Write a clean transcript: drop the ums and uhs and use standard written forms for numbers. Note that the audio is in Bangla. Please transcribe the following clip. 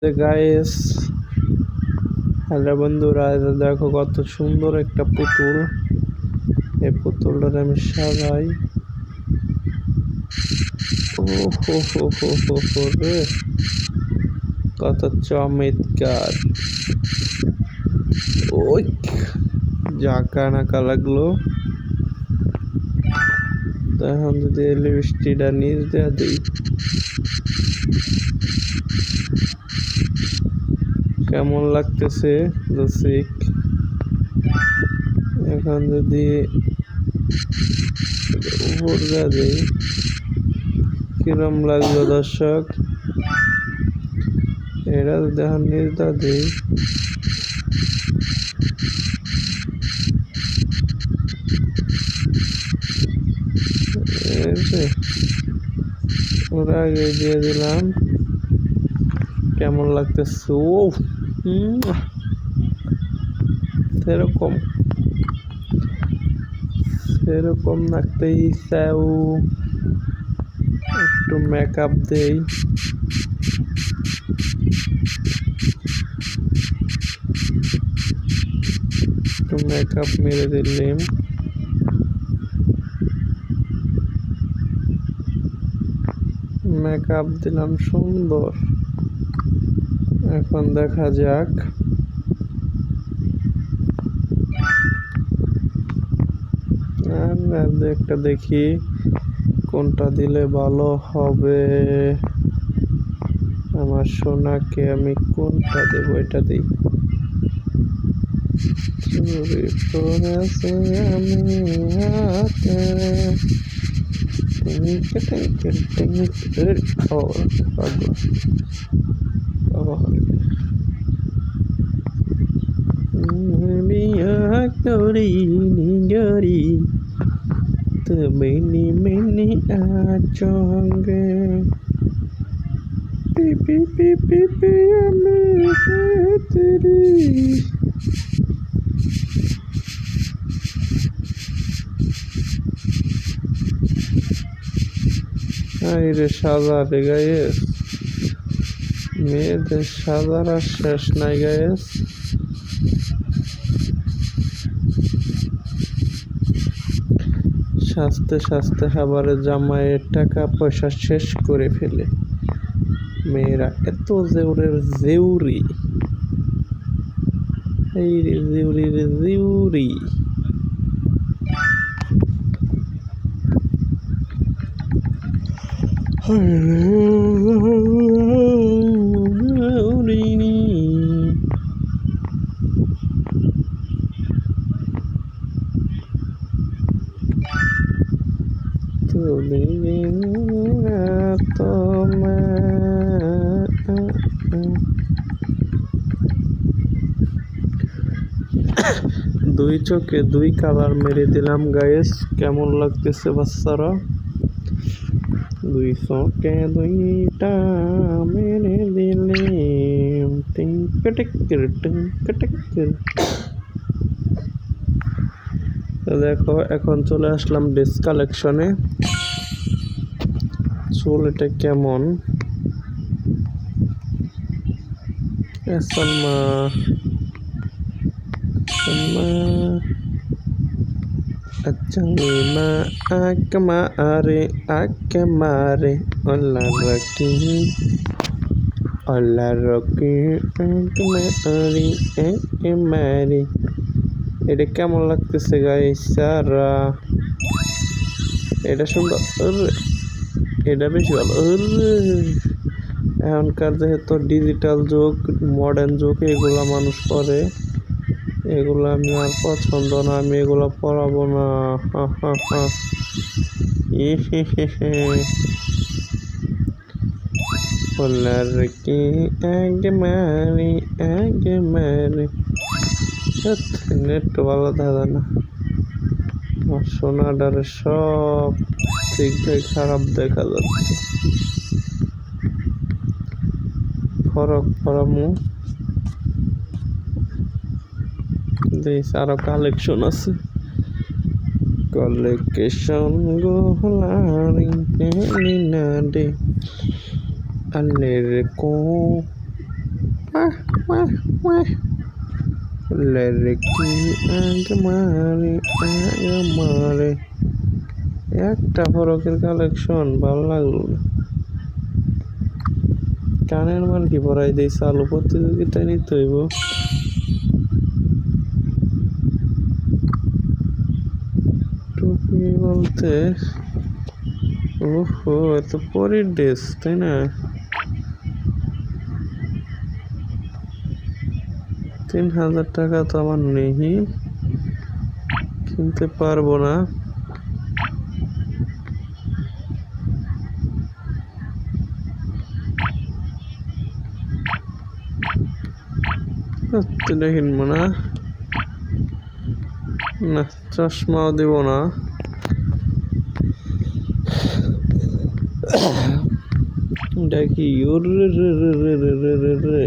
গাইস, হ্যালো বন্ধুরা, এটা দেখো কত সুন্দর একটা পুতুল। এই পুতুলটার আমি সাজাই। ও হো হো হো হো হো রে, কত চমৎকার। ওই জাকা নাকা লাগলো। এখন যদি লিপস্টিকটা নিচ দেওয়া দিই, কেমন লাগতেছে রসিক। এখন যদি উপর দেওয়া দিই, কিরম লাগলো দর্শক। এটা যদি এখন নিচ দেওয়া দিই, ওরা আগে দিয়ে দিলাম, কেমন লাগতেছে। ও সেরকম সেরকম লাগতেই চাও। একটু মেকআপ দেই, একটু মেকআপ মেরে দিলাম। মেকআপ দিলাম সুন্দর। এখন দেখা যাক। একটা দেখি কোনটা দিলে ভালো হবে। আমার সোনাকে আমি কোনটা দেবো, এটা দিই। চুরি পড়েছে আমি হাতে, টিঙ্কে টিঙ্কে টিঙ্কে। ও পাগল, বিয়া করিনি গরি তবে মেনে আচঙ্গে পি পি পি পি আমি তেরি। রে সাজা রে গায়েস, মেয়েদের সাজার আর শেষ নাই গায়েস। সাজতে সাজতে খাবারে জামাইয়ের টাকা পয়সা শেষ করে ফেলে। মেয়েরা এত জেউরের জেউরি, এই রে জেউরি রে জেউরি। দুই চোখে দুই কালার মেরে দিলাম গাইস, কেমন লাগতেছে বাচ্চারা। দুই চোখে দুইটা মেরে দিলাম, দেখো এখন চলে আসলাম ড্রেস কালেকশনে। চুল এটা কেমন Salma Salma Acangima akamare akamare ola roki akamare akamare। এটা কেমন লাগতেছে গাইস সারা, এটা সুন্দর, এটা বেশি ভালো। এখনকার যেহেতু ডিজিটাল যুগ, মডার্ন যুগ, এগুলা মানুষ করে, এগুলো আমি আর পছন্দ না, আমি এগুলো পরাবো না। কি আগে মারি নেট ভালো দাদা না, সোনাডারে সব ঠিক খারাপ দেখা যাচ্ছে। ফরক ফরামু দেশ, আরো কালেকশন আছে। কালেকশন গোলারি না দে আলের কো মারে একটা ফরকের কালেকশন ভালো লাগলো না। কানের মাল কি পরাই দেই, চালু প্রতিযোগিতায় নিতে হইব। টুপি বলতে ওহো, এত পরের ড্রেস তাই না? 3000 টাকা তো আমার নেই, কিনতে পারবো না। কিনবো না, না চশমাও দিব না। এটা কি রে রে রে রে রে রে রে রে